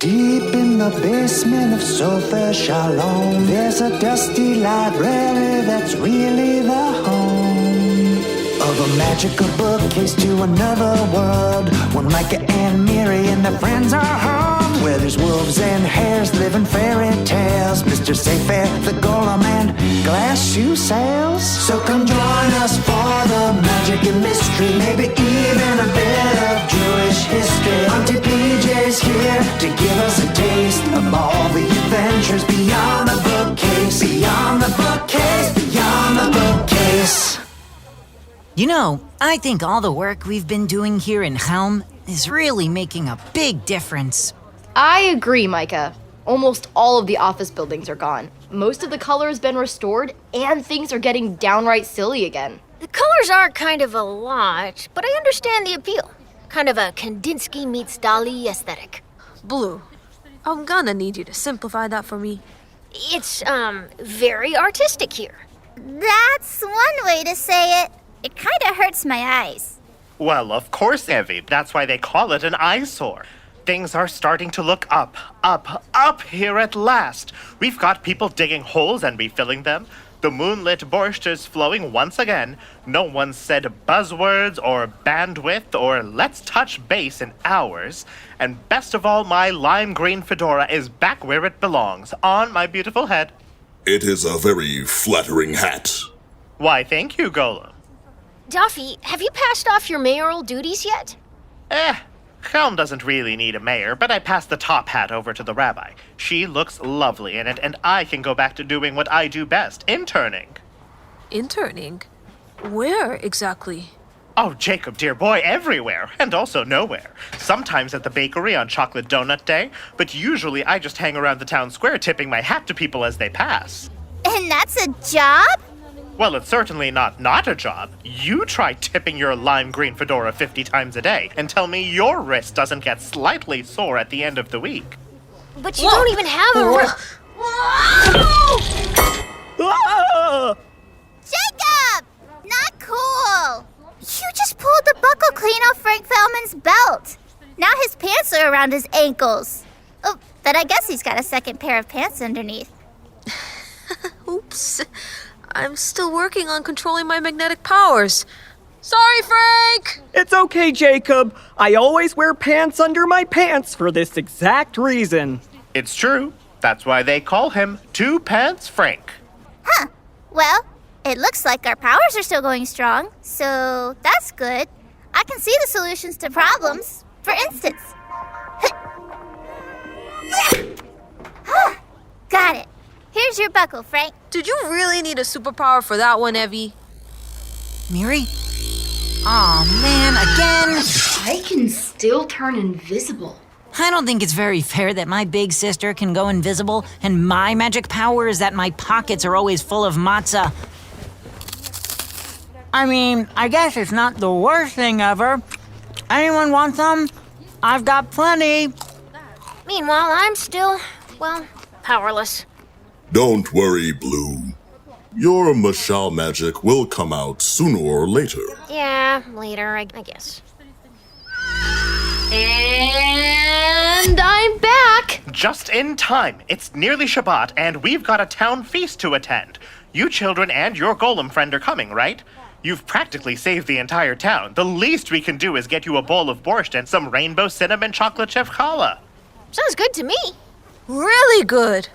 Deep in the basement of Sofa Shalom, there's a dusty library that's really the home of a magical bookcase to another world. When Micah and Miri and their friends are home, where there's wolves and hares living fairy tales. Mr. Saifair, the Golem, and glass shoe sales. So come join us for the magic and mystery, maybe even a bit of Jewish history. Auntie PJ's here to give us a taste of all the adventures beyond the bookcase, beyond the bookcase, beyond the bookcase. You know, I think all the work we've been doing here in Chelm is really making a big difference. I agree, Micah. Almost all of the office buildings are gone. Most of the color has been restored, and things are getting downright silly again. The colors are kind of a lot, but I understand the appeal. Kind of a Kandinsky meets Dali aesthetic. Blue, I'm gonna need you to simplify that for me. It's, very artistic here. That's one way to say it. It kinda hurts my eyes. Well, of course, Evie. That's why they call it an eyesore. Things are starting to look up, up here at last. We've got people digging holes and refilling them. The moonlit borscht is flowing once again. No one said buzzwords or bandwidth or let's touch base in hours. And best of all, my lime green fedora is back where it belongs, on my beautiful head. It is a very flattering hat. Why, thank you, Golem. Dafi, have you passed off your mayoral duties yet? Chelm doesn't really need a mayor, but I passed the top hat over to the rabbi. She looks lovely in it, and I can go back to doing what I do best, interning. Interning? Where exactly? Oh, Jacob, dear boy, everywhere, and also nowhere. Sometimes at the bakery on chocolate donut day, but usually I just hang around the town square tipping my hat to people as they pass. And that's a job? Well, it's certainly not a job. You try tipping your lime green fedora 50 times a day and tell me your wrist doesn't get slightly sore at the end of the week. But you don't even have a wrist. Jacob! Not cool! You just pulled the buckle clean off Frank Feldman's belt. Now his pants are around his ankles. Oh, but I guess he's got a second pair of pants underneath. Oops. I'm still working on controlling my magnetic powers. Sorry, Frank! It's okay, Jacob. I always wear pants under my pants for this exact reason. It's true. That's why they call him Two Pants Frank. Huh. Well, it looks like our powers are still going strong, so that's good. I can see the solutions to problems. For instance... Got it. Here's your buckle, Frank. Did you really need a superpower for that one, Evie? Miri? Aw, man, again? I can still turn invisible. I don't think it's very fair that my big sister can go invisible and my magic power is that my pockets are always full of matzah. I mean, I guess it's not the worst thing ever. Anyone want some? I've got plenty. Meanwhile, I'm still, well, powerless. Don't worry, Blue. Your mashal magic will come out sooner or later. Yeah, later, I guess. And I'm back! Just in time. It's nearly Shabbat, and we've got a town feast to attend. You children and your golem friend are coming, right? You've practically saved the entire town. The least we can do is get you a bowl of borscht and some rainbow cinnamon chocolate chef challah. Sounds good to me. Really good.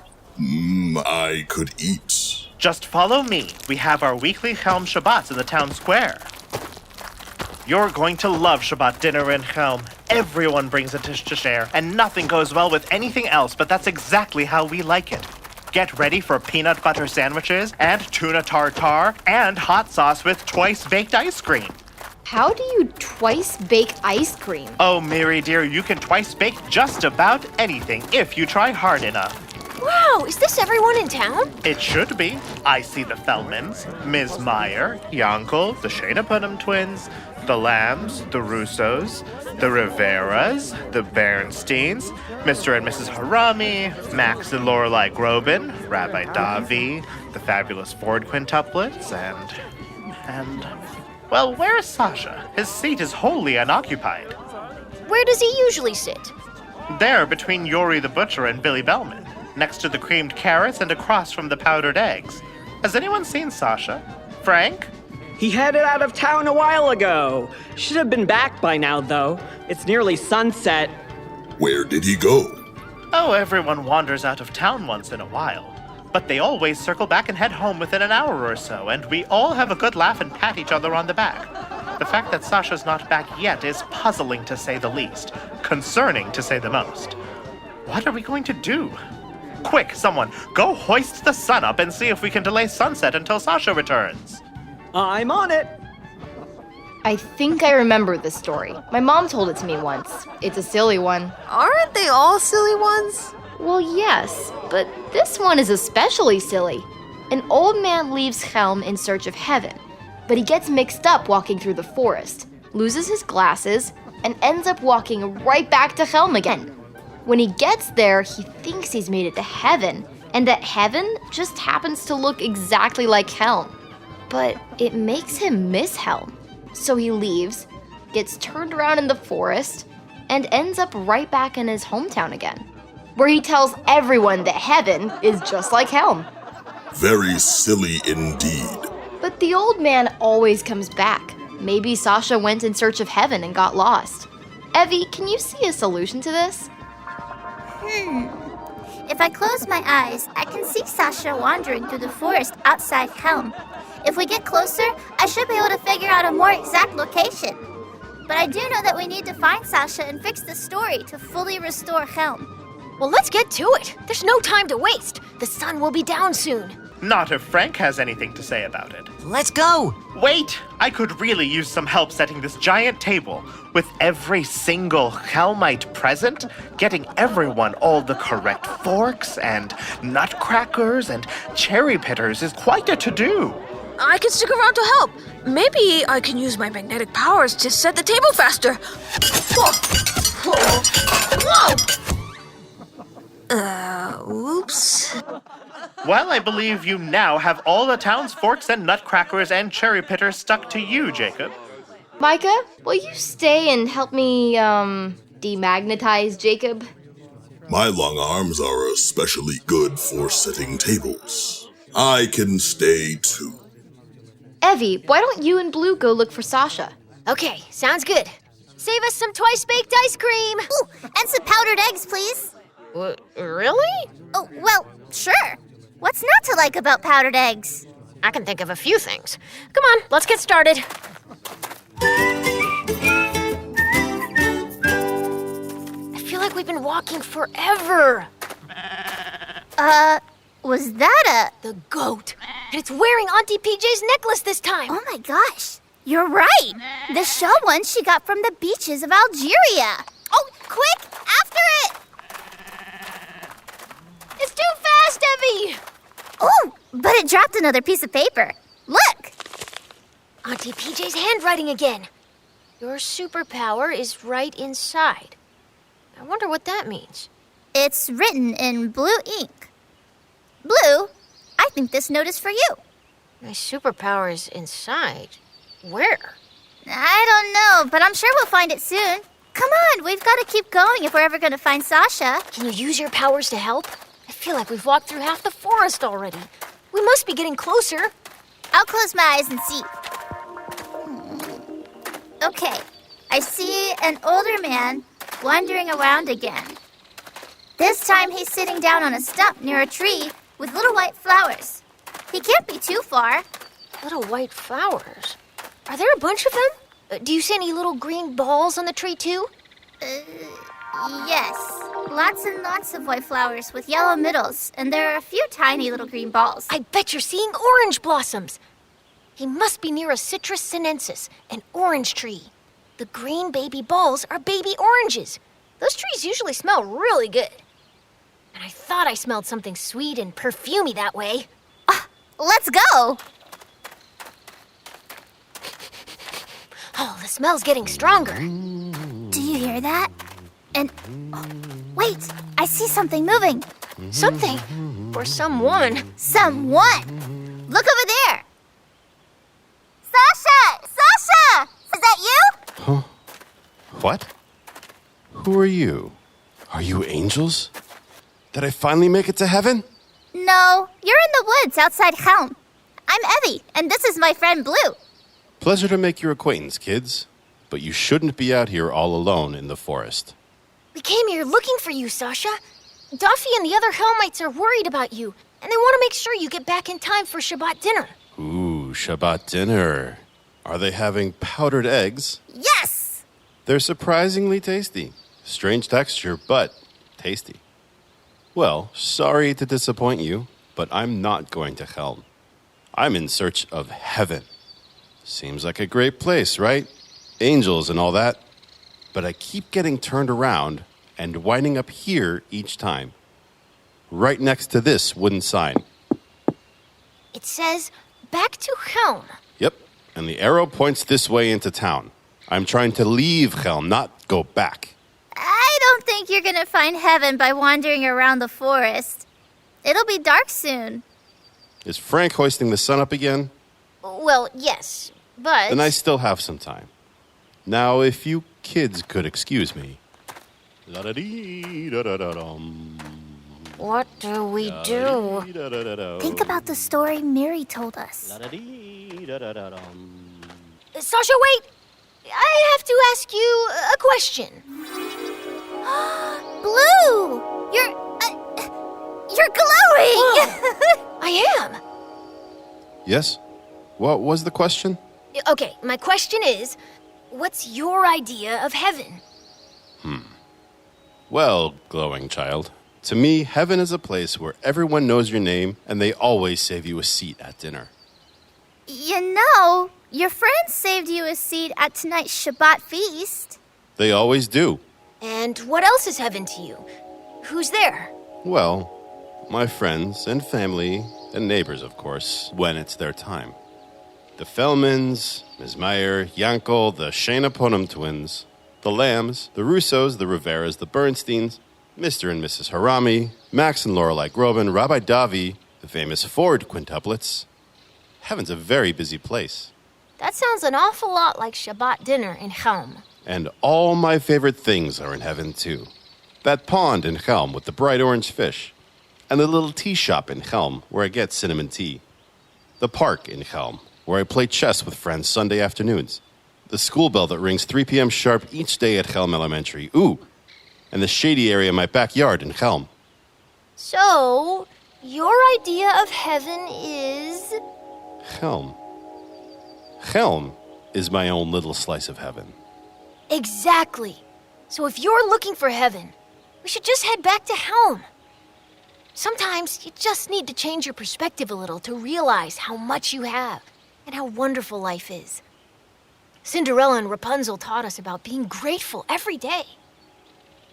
I could eat. Just follow me. We have our weekly Chelm Shabbats in the town square. You're going to love Shabbat dinner in Chelm. Everyone brings a dish to share, and nothing goes well with anything else, but that's exactly how we like it. Get ready for peanut butter sandwiches, and tuna tartare, and hot sauce with twice-baked ice cream. How do you twice bake ice cream? Oh, Miri dear, you can twice bake just about anything if you try hard enough. Wow, is this everyone in town? It should be. I see the Feldmans, Ms. Meyer, Yankel, the Shana Punnam twins, the Lambs, the Russos, the Riveras, the Bernsteins, Mr. and Mrs. Harami, Max and Lorelei Grobin, Rabbi Davi, the fabulous Ford quintuplets, and... Well, where's Sacha? His seat is wholly unoccupied. Where does he usually sit? There, between Yori the Butcher and Billy Bellman, next to the creamed carrots and across from the powdered eggs. Has anyone seen Sacha? Frank? He headed out of town a while ago. Should have been back by now, though. It's nearly sunset. Where did he go? Oh, everyone wanders out of town once in a while. But they always circle back and head home within an hour or so, and we all have a good laugh and pat each other on the back. The fact that Sacha's not back yet is puzzling to say the least, concerning to say the most. What are we going to do? Quick, someone, go hoist the sun up and see if we can delay sunset until Sacha returns. I'm on it. I think I remember this story. My mom told it to me once. It's a silly one. Aren't they all silly ones? Well, yes, but this one is especially silly. An old man leaves Chelm in search of heaven, but he gets mixed up walking through the forest, loses his glasses, and ends up walking right back to Chelm again. When he gets there, he thinks he's made it to heaven, and that heaven just happens to look exactly like Chelm. But it makes him miss Chelm. So he leaves, gets turned around in the forest, and ends up right back in his hometown again, where he tells everyone that heaven is just like Chelm. Very silly indeed. But the old man always comes back. Maybe Sacha went in search of heaven and got lost. Evie, can you see a solution to this? If I close my eyes, I can see Sacha wandering through the forest outside Chelm. If we get closer, I should be able to figure out a more exact location. But I do know that we need to find Sacha and fix the story to fully restore Chelm. Well, let's get to it. There's no time to waste. The sun will be down soon. Not if Frank has anything to say about it. Let's go! Wait! I could really use some help setting this giant table. With every single Chelmite present, getting everyone all the correct forks and nutcrackers and cherry pitters is quite a to-do. I can stick around to help. Maybe I can use my magnetic powers to set the table faster. Whoa! Oops. Well, I believe you now have all the town's forks and nutcrackers and cherry pitters stuck to you, Jacob. Micah, will you stay and help me, demagnetize Jacob? My long arms are especially good for setting tables. I can stay too. Evie, why don't you and Blue go look for Sacha? Okay, sounds good. Save us some twice-baked ice cream. Ooh, and some powdered eggs, please. Really? Oh, well, sure. What's not to like about powdered eggs? I can think of a few things. Come on, let's get started. I feel like we've been walking forever. Was that The goat. And it's wearing Auntie PJ's necklace this time. Oh my gosh, you're right. The shell one she got from the beaches of Algeria. Oh, quick, after it! It's too fast, Evie! Oh, but it dropped another piece of paper. Look! Auntie PJ's handwriting again. Your superpower is right inside. I wonder what that means. It's written in blue ink. Blue, I think this note is for you. My superpower is inside. Where? I don't know, but I'm sure we'll find it soon. Come on, we've got to keep going if we're ever going to find Sacha. Can you use your powers to help? I feel like we've walked through half the forest already. We must be getting closer. I'll close my eyes and see. Okay, I see an older man wandering around again. This time he's sitting down on a stump near a tree with little white flowers. He can't be too far. Little white flowers? Are there a bunch of them? Do you see any little green balls on the tree too? Yes, lots and lots of white flowers with yellow middles, and there are a few tiny little green balls. I bet you're seeing orange blossoms. He must be near a citrus sinensis, an orange tree. The green baby balls are baby oranges. Those trees usually smell really good. And I thought I smelled something sweet and perfumey that way. Let's go! Oh, the smell's getting stronger. Do you hear that? And wait, I see something moving. Something? Or someone. Someone! Look over there! Sacha! Sacha! Is that you? Huh? What? Who are you? Are you angels? Did I finally make it to heaven? No, you're in the woods outside Chelm. I'm Evie, and this is my friend Blue. Pleasure to make your acquaintance, kids. But you shouldn't be out here all alone in the forest. We came here looking for you, Sacha. Dafi and the other Helmites are worried about you, and they want to make sure you get back in time for Shabbat dinner. Ooh, Shabbat dinner. Are they having powdered eggs? Yes! They're surprisingly tasty. Strange texture, but tasty. Well, sorry to disappoint you, but I'm not going to Chelm. I'm in search of heaven. Seems like a great place, right? Angels and all that. But I keep getting turned around and winding up here each time. Right next to this wooden sign. It says, back to Chelm. Yep, and the arrow points this way into town. I'm trying to leave Chelm, not go back. I don't think you're gonna find heaven by wandering around the forest. It'll be dark soon. Is Frank hoisting the sun up again? Well, yes, but... Then I still have some time. Now, if you kids could excuse me. What do we do? Think about the story Miri told us. Sacha, wait! I have to ask you a question. Blue! You're glowing! I am. Yes? What was the question? Okay, my question is, what's your idea of heaven? Well, glowing child, to me, heaven is a place where everyone knows your name and they always save you a seat at dinner. You know, your friends saved you a seat at tonight's Shabbat feast. They always do. And what else is heaven to you? Who's there? Well, my friends and family and neighbors, of course, when it's their time. The Fellmans, Ms. Meyer, Yankel, the Shana twins, the Lambs, the Russos, the Riveras, the Bernsteins, Mr. and Mrs. Harami, Max and Lorelei Groban, Rabbi Davi, the famous Ford quintuplets. Heaven's a very busy place. That sounds an awful lot like Shabbat dinner in Chelm. And all my favorite things are in heaven, too. That pond in Chelm with the bright orange fish. And the little tea shop in Chelm where I get cinnamon tea. The park in Chelm where I play chess with friends Sunday afternoons. The school bell that rings 3 p.m. sharp each day at Chelm Elementary. Ooh, and the shady area in my backyard in Chelm. So, your idea of heaven is... Chelm. Chelm is my own little slice of heaven. Exactly. So if you're looking for heaven, we should just head back to Chelm. Sometimes you just need to change your perspective a little to realize how much you have and how wonderful life is. Cinderella and Rapunzel taught us about being grateful every day.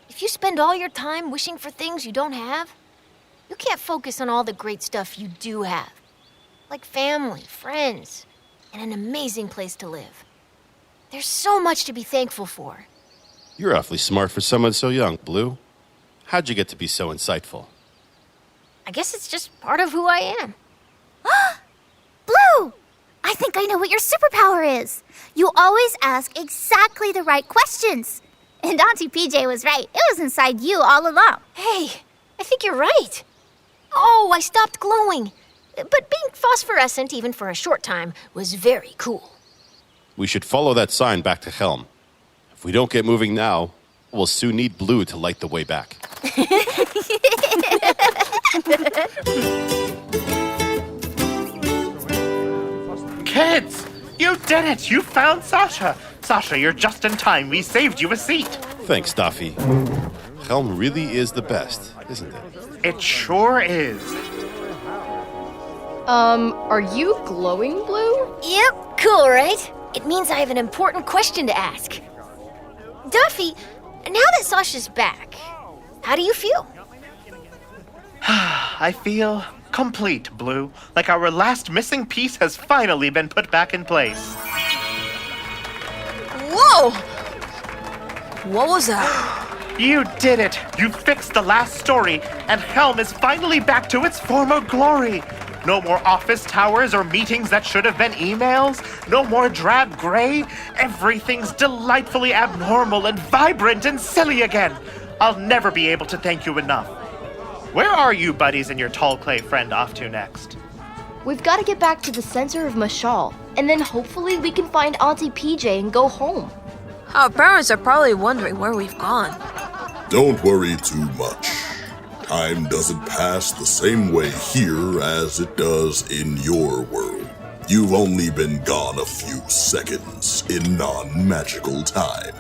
If you spend all your time wishing for things you don't have, you can't focus on all the great stuff you do have, like family, friends, and an amazing place to live. There's so much to be thankful for. You're awfully smart for someone so young, Blue. How'd you get to be so insightful? I guess it's just part of who I am. Blue! I think I know what your superpower is. You always ask exactly the right questions. And Auntie PJ was right. It was inside you all along. Hey, I think you're right. Oh, I stopped glowing. But being phosphorescent, even for a short time, was very cool. We should follow that sign back to Chelm. If we don't get moving now, we'll soon need Blue to light the way back. Kids! You did it! You found Sacha! Sacha, you're just in time. We saved you a seat. Thanks, Dafi. Chelm really is the best, isn't it? It sure is. Are you glowing, Blue? Yep, cool, right? It means I have an important question to ask. Dafi, now that Sacha's back, how do you feel? I feel complete, Blue. Like our last missing piece has finally been put back in place. Whoa! What was that? You did it! You fixed the last story, and Chelm is finally back to its former glory. No more office towers or meetings that should have been emails. No more drab gray. Everything's delightfully abnormal and vibrant and silly again. I'll never be able to thank you enough. Where are you buddies and your tall clay friend off to next? We've got to get back to the center of Mashal, and then hopefully we can find Auntie PJ and go home. Our parents are probably wondering where we've gone. Don't worry too much. Time doesn't pass the same way here as it does in your world. You've only been gone a few seconds in non-magical time.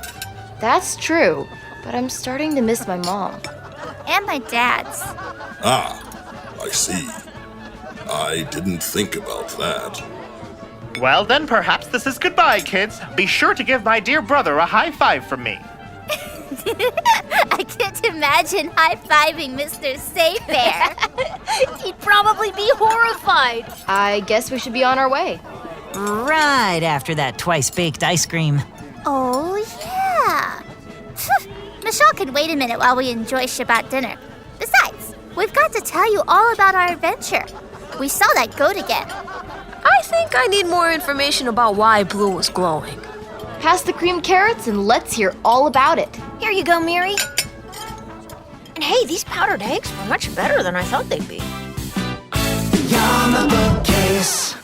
That's true, but I'm starting to miss my mom. And my dad's. Ah, I see. I didn't think about that. Well, then perhaps this is goodbye, kids. Be sure to give my dear brother a high five from me. I can't imagine high-fiving Mr. Saifair. He'd probably be horrified. I guess we should be on our way. Right after that twice-baked ice cream. Oh, yeah. Michelle can wait a minute while we enjoy Shabbat dinner. Besides, we've got to tell you all about our adventure. We saw that goat again. I think I need more information about why Blue was glowing. Pass the creamed carrots and let's hear all about it. Here you go, Miri. And hey, these powdered eggs were much better than I thought they'd be. Beyond the bookcase.